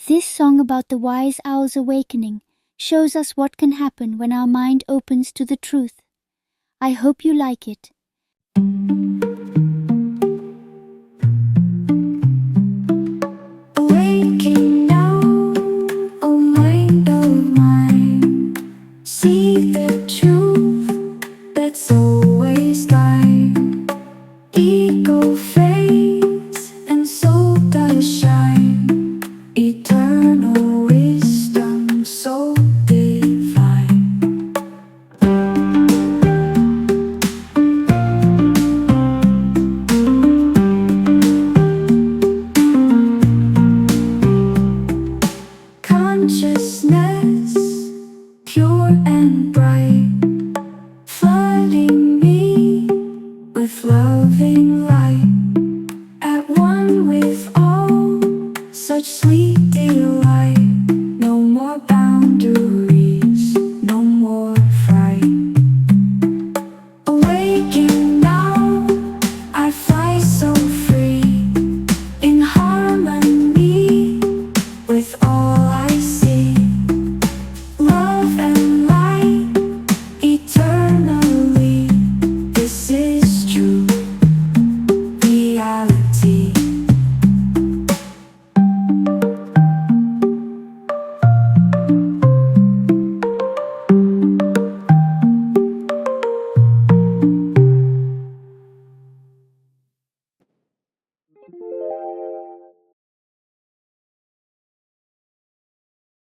This song about the wise owl's awakening shows us what can happen when our mind opens to the truth. I hope you like it. Awaking now, oh mind of mine. See the truth that's always thine. Ego fades and soul does shine. Eternal wisdom so divine. Consciousness, pure and bright, flooding me with loving light. At one with all, such sweet delight.